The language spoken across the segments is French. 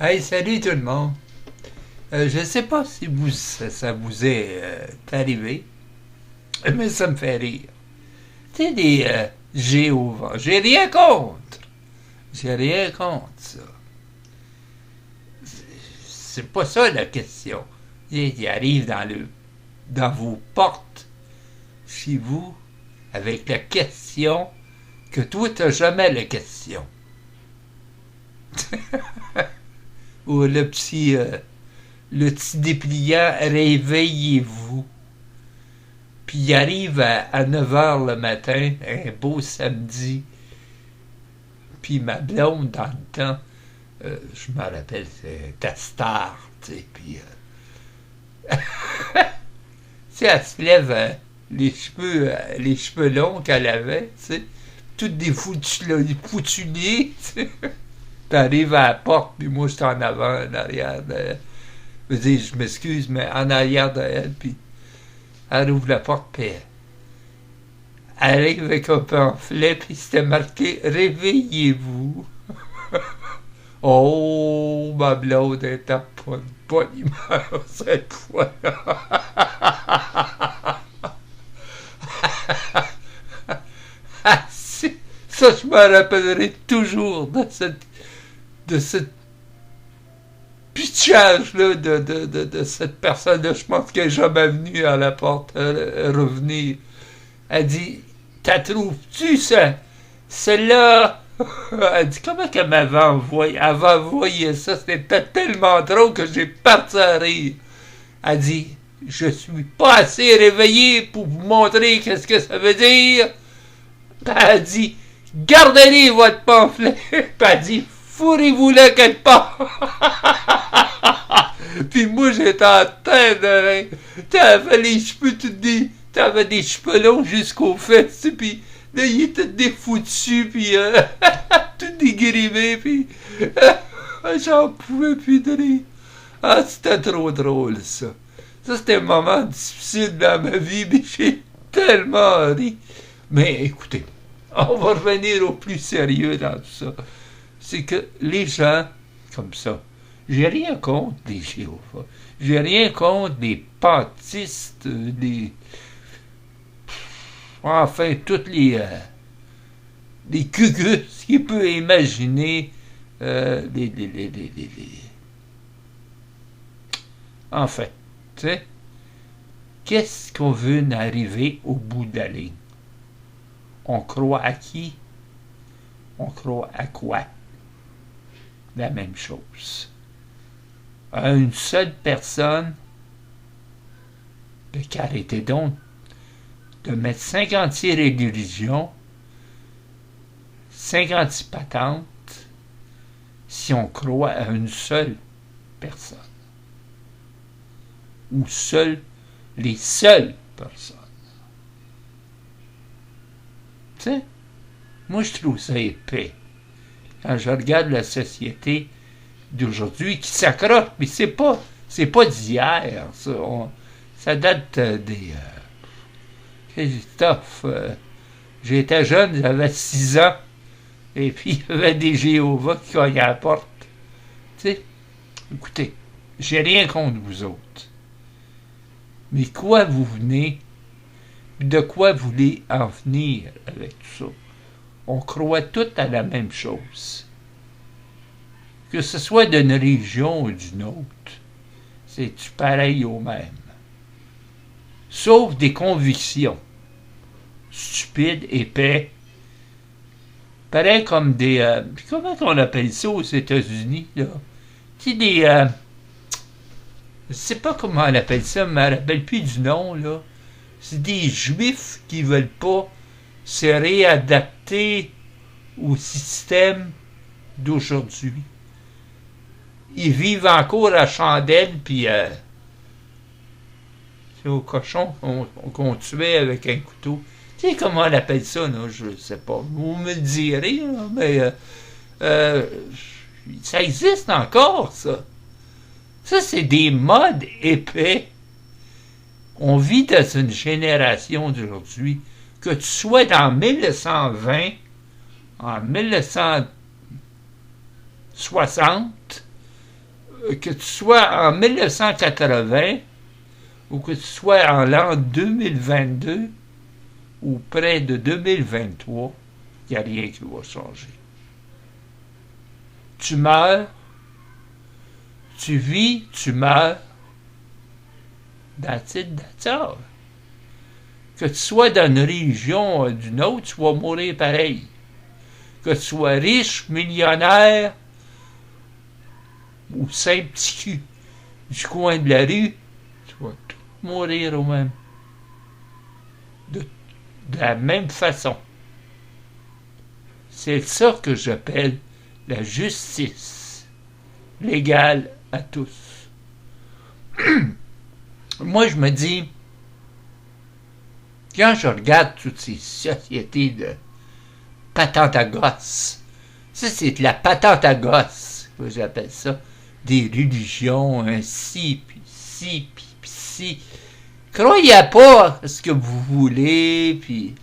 Hey, salut tout le monde. Je ne sais pas si ça vous est arrivé, mais ça me fait rire. Tu sais, des Jéhovah. J'ai rien contre. J'ai rien contre ça. C'est pas ça la question. Ils arrivent dans vos portes, chez vous, avec la question que toi, tu n'as jamais la question. Ou le petit dépliant réveillez-vous. Puis il arrive à 9 heures le matin, un beau samedi. Puis ma blonde, dans le temps, je me rappelle, c'est ta star, tu sais. Puis, tu sais, elle se lève les cheveux longs qu'elle avait, tu sais, toutes des foutuniers, tu sais. T'arrives à la porte, puis moi, je suis en avant, en arrière d'elle. Je m'excuse, mais en arrière d'elle, puis elle ouvre la porte, puis elle arrive avec un pamphlet, puis c'était marqué « Réveillez-vous ». Oh, ma blonde était pas de bonne humeur cette fois. Ça, je me rappellerai toujours de cette pitchage-là de cette personne-là. Je pense qu'elle n'est jamais venue à la porte revenir. Elle dit, t'as trouves-tu ça? Celle-là? Elle dit, comment qu'elle m'avait envoyé? Elle avait envoyé ça. C'était tellement drôle que j'ai parti à rire. Elle dit, je suis pas assez réveillé pour vous montrer qu'est-ce que ça veut dire. Elle dit, gardez-les votre pamphlet. Puis elle dit, fourrez-vous-le quelque part. Puis moi, j'étais en tête de rire. T'avais les cheveux t'avais des cheveux longs jusqu'aux fesses, puis là, il était défoutu, puis tout dégrimé, puis j'en pouvais plus de rire. Ah, c'était trop drôle, ça. Ça, c'était un moment difficile dans ma vie, mais j'ai tellement ri. Mais écoutez, on va revenir au plus sérieux dans tout ça. C'est que les gens, comme ça, j'ai rien contre les Jéhovah. J'ai rien contre les pantistes, enfin, toutes les cugus qu'il peut imaginer, enfin, tu sais, qu'est-ce qu'on veut arriver au bout de la ligne? On croit à qui? On croit à quoi? La même chose. À une seule personne, arrêtez donc de mettre 56 religions, 56 patentes, si on croit à une seule personne. Ou les seules personnes. Tu sais, moi je trouve ça épais. Quand je regarde la société d'aujourd'hui qui s'accroche, mais c'est pas d'hier, ça date des Christophe, j'étais jeune, j'avais 6 ans, et puis il y avait des Jéhovah qui cognaient à la porte. Tu sais, écoutez, j'ai rien contre vous autres. Mais quoi vous venez, de quoi vous voulez en venir avec tout ça? On croit tous à la même chose. Que ce soit d'une religion ou d'une autre, c'est pareil au même. Sauf des convictions stupides, épais, pareil comme des... comment on appelle ça aux États-Unis, là? Tu sais, des... je sais pas comment on appelle ça, mais je me rappelle plus du nom, là. C'est des Juifs qui veulent pas se réadapter au système d'aujourd'hui. Ils vivent encore à chandelle, puis c'est au cochon qu'on tuait avec un couteau. Tu sais comment on appelle ça, là? Je sais pas. Vous me le direz, là, mais ça existe encore, ça. Ça, c'est des modes épais. On vit dans une génération d'aujourd'hui, que tu sois dans 1920, en 1960, que tu sois en 1980 ou que tu sois en l'an 2022 ou près de 2023, il n'y a rien qui va changer. Tu meurs, tu vis, tu meurs. That's it, that's all. Que tu sois dans une religion ou d'une autre, tu vas mourir pareil. Que tu sois riche, millionnaire ou simple petit cul du coin de la rue, tu vas tout mourir au même. De la même façon. C'est ça que j'appelle la justice légale à tous. Moi, je me dis, quand je regarde toutes ces sociétés de patente à gosse, ça c'est de la patente à gosse, que j'appelle ça, des religions, ainsi, puis ci, puis ci. Croyez pas à ce que vous voulez, puis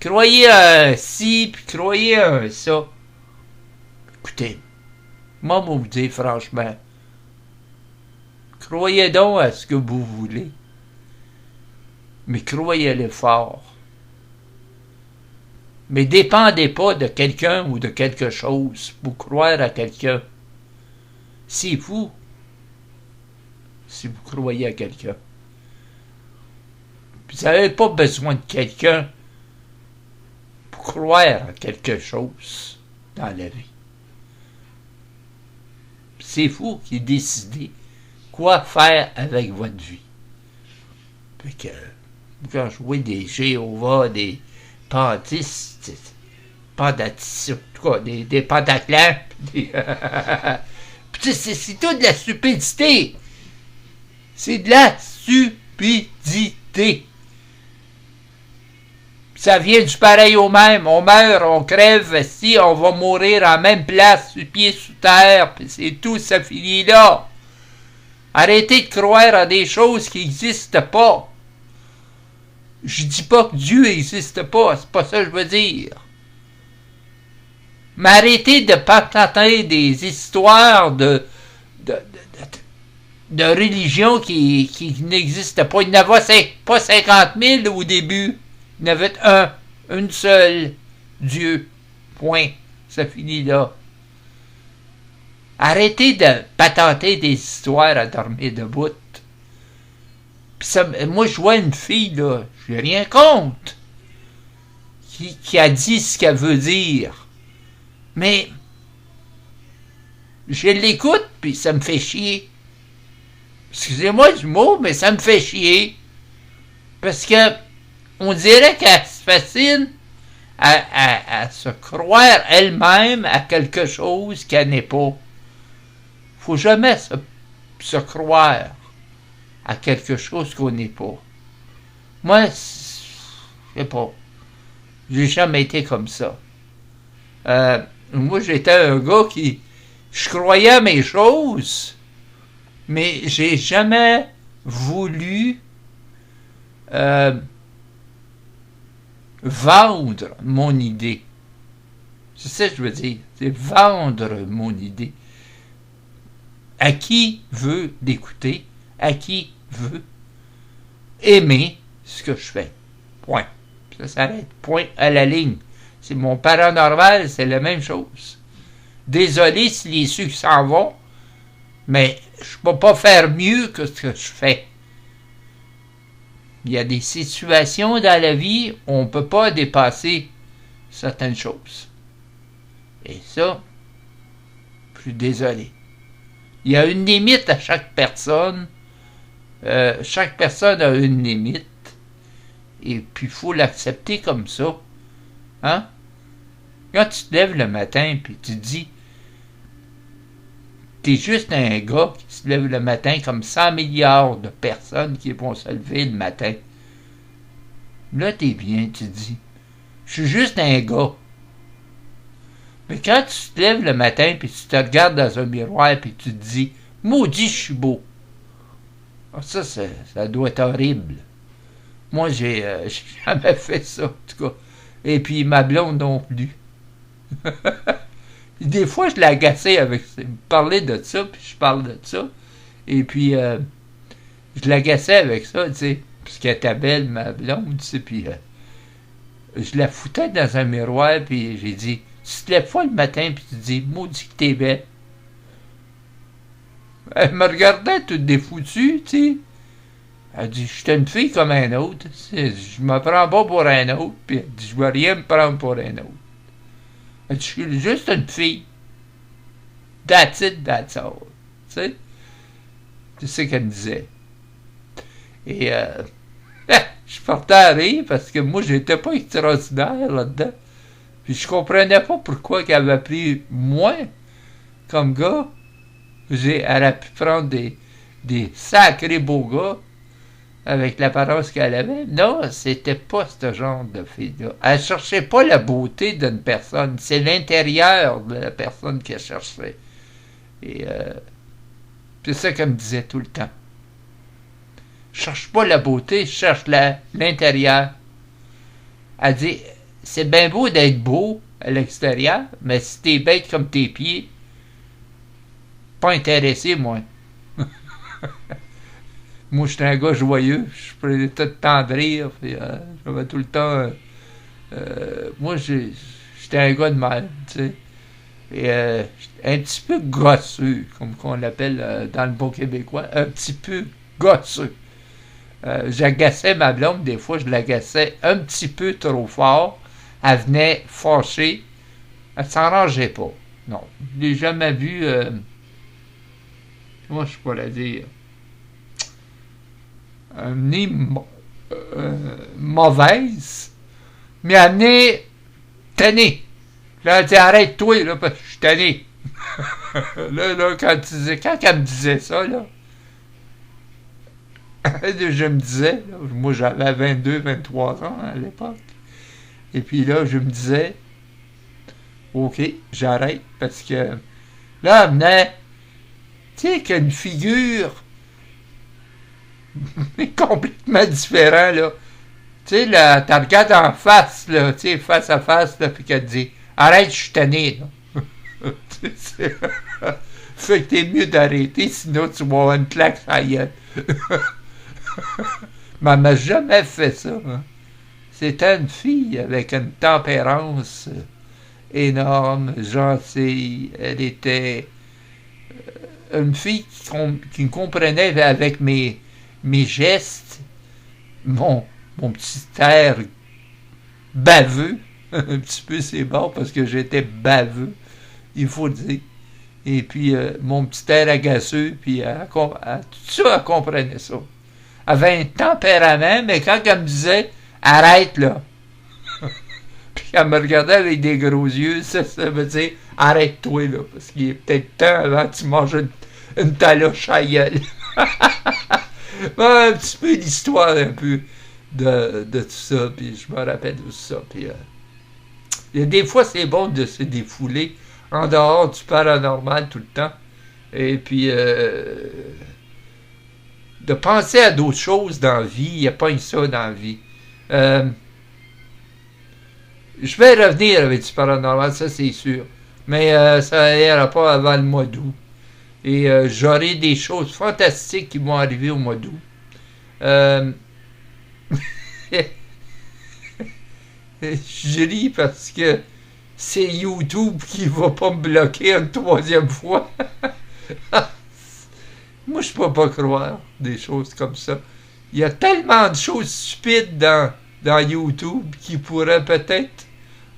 croyez à un ci, puis croyez à un ça. Écoutez, moi, vous dire franchement, croyez donc à ce que vous voulez, mais croyez-le fort. Mais dépendez pas de quelqu'un ou de quelque chose pour croire à quelqu'un. C'est vous, si vous croyez à quelqu'un. Vous n'avez pas besoin de quelqu'un pour croire à quelque chose dans la vie. C'est vous qui décidez quoi faire avec votre vie. Fait que, quand je vois des Jéhovah, des pentistes, pendatis, en tout cas, des pentaclans, c'est tout de la stupidité. C'est de la stupidité. Ça vient du pareil au même. On meurt, on crève, si on va mourir en même place, sur pied, sous terre, puis c'est tout, ça finit là. Arrêtez de croire à des choses qui n'existent pas. Je dis pas que Dieu n'existe pas, c'est pas ça que je veux dire. Mais arrêtez de patenter des histoires de religion qui n'existent pas. Il n'y en avait pas 50 000 au début. Il y en avait une seule, Dieu. Point. Ça finit là. Arrêtez de patenter des histoires à dormir debout. Puis ça, moi, je vois une fille, là, j'ai rien contre, qui a dit ce qu'elle veut dire. Mais je l'écoute, puis ça me fait chier. Excusez-moi du mot, mais ça me fait chier. Parce que on dirait qu'elle se fascine à se croire elle-même à quelque chose qu'elle n'est pas. Faut jamais se croire à quelque chose qu'on n'est pas. Moi, je sais pas. J'ai jamais été comme ça. Moi, j'étais un gars qui... Je croyais à mes choses, mais j'ai jamais voulu vendre mon idée. C'est ça que je veux dire. C'est vendre mon idée. À qui veut l'écouter, à qui veut aimer ce que je fais. Point. Ça s'arrête. Point à la ligne. C'est mon paranormal, c'est la même chose. Désolé si les sucres s'en vont, mais je ne peux pas faire mieux que ce que je fais. Il y a des situations dans la vie où on ne peut pas dépasser certaines choses. Et ça, je suis désolé. Il y a une limite à chaque personne. Chaque personne a une limite. Et puis, il faut l'accepter comme ça. Hein? Quand tu te lèves le matin et tu dis, t'es juste un gars qui se lève le matin comme 100 milliards de personnes qui vont se lever le matin. Là, t'es bien, tu dis, je suis juste un gars. Mais quand tu te lèves le matin puis tu te regardes dans un miroir puis tu te dis, maudit, je suis beau. Ça doit être horrible. Moi, j'ai jamais fait ça, en tout cas. Et puis, ma blonde non plus. Des fois, je l'agaçais avec ça. Il me parlait de ça, puis je parle de ça. Et puis, je l'agaçais avec ça, tu sais. Parce qu'elle était belle, ma blonde, tu sais. Puis, je la foutais dans un miroir, puis j'ai dit, tu te lèves pas le matin, puis tu dis, maudit que t'es belle. Elle me regardait toute défoutue, tu sais. Elle dit, je suis une fille comme un autre. Je me prends pas pour un autre, puis elle dit, je vais rien me prendre pour un autre. Elle dit, je suis juste une fille. That's it, that's all. Tu sais? C'est ce qu'elle me disait. Et je partais à rire parce que moi, j'étais pas extraordinaire là-dedans. Puis je comprenais pas pourquoi qu'elle avait pris moi comme gars. Elle a pu prendre des sacrés beaux gars avec l'apparence qu'elle avait. Non, c'était pas ce genre de fille-là. Elle cherchait pas la beauté d'une personne. C'est l'intérieur de la personne qu'elle cherchait. Et c'est ça qu'elle me disait tout le temps. Je cherche pas la beauté, je cherche l'intérieur. Elle dit, c'est bien beau d'être beau à l'extérieur, mais si t'es bête comme tes pieds, pas intéressé, moi. Moi, j'étais un gars joyeux, je prenais tout le temps de rire, puis j'avais tout le temps... moi, j'étais un gars de mal, tu sais. Et un petit peu gosseux, comme on l'appelle dans le bon québécois, un petit peu gosseux. J'agaçais ma blonde, des fois je l'agaçais un petit peu trop fort. Elle venait fâchée. Elle s'en rangeait pas. Non, je l'ai jamais vu... comment je pourrais dire? Amenée mauvaise, mais amenée tannée. Là, elle dit, arrête-toi, là, parce que je suis tanné. là, quand elle me disait ça, là, je me disais, là, moi j'avais 22, 23 ans à l'époque, et puis là, je me disais, ok, j'arrête, parce que là, elle venait, tu sais, qu'une figure complètement différente, là. Tu sais, là, tu regardes en face, là, tu sais, face à face, là, puis qu'elle te dit, arrête, je suis tanné, là. Fait que t'es mieux d'arrêter, sinon tu vas avoir une claque sur la gueule. Mais elle m'a jamais fait ça. Hein. C'était une fille avec une tempérance énorme, gentille. Elle était une fille qui me comprenait avec mes gestes, mon petit air baveux. Un petit peu, c'est bon, parce que j'étais baveux, il faut le dire. Et puis, mon petit air agaceux, puis tout ça, elle comprenait ça. Elle avait un tempérament, mais quand elle me disait « Arrête, là! » Puis elle me regardait avec des gros yeux, ça veut dire « Arrête-toi, là! » Parce qu'il est peut-être temps avant que tu manges une taloche à gueule. Un petit peu l'histoire, un peu, de tout ça, puis je me rappelle de tout ça, puis... des fois, c'est bon de se défouler en dehors du paranormal tout le temps. Et puis, de penser à d'autres choses dans la vie. Il n'y a pas ça dans la vie. Je vais revenir avec du paranormal, ça c'est sûr. Mais ça n'ira pas avant le mois d'août. Et j'aurai des choses fantastiques qui vont arriver au mois d'août. Je ris parce que c'est YouTube qui va pas me bloquer une troisième fois. Moi, je peux pas croire des choses comme ça. Il y a tellement de choses stupides dans YouTube qui pourraient peut-être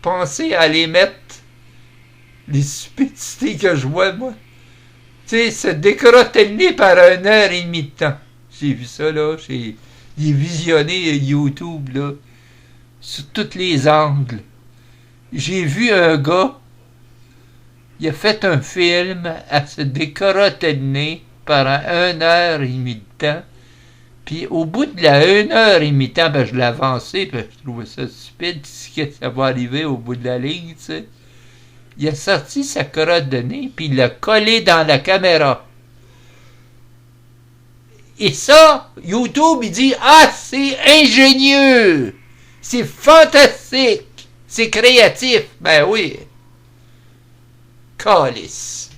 penser à les mettre, les stupidités que je vois, moi. Tu sais, se décrottiner par 1h30 de temps. J'ai vu ça, là. J'ai visionné YouTube, là, sur tous les angles. J'ai vu un gars, il a fait un film à se décrottiner pendant 1h30 de temps. Puis au bout de la 1h30 de temps, ben je l'ai avancé, parce que je trouvais ça stupide, ce que ça va arriver au bout de la ligne, tu sais. Il a sorti sa crotte de nez, puis il l'a collé dans la caméra. Et ça, YouTube, il dit « Ah, c'est ingénieux! C'est fantastique! C'est créatif! » Ben oui. Calice.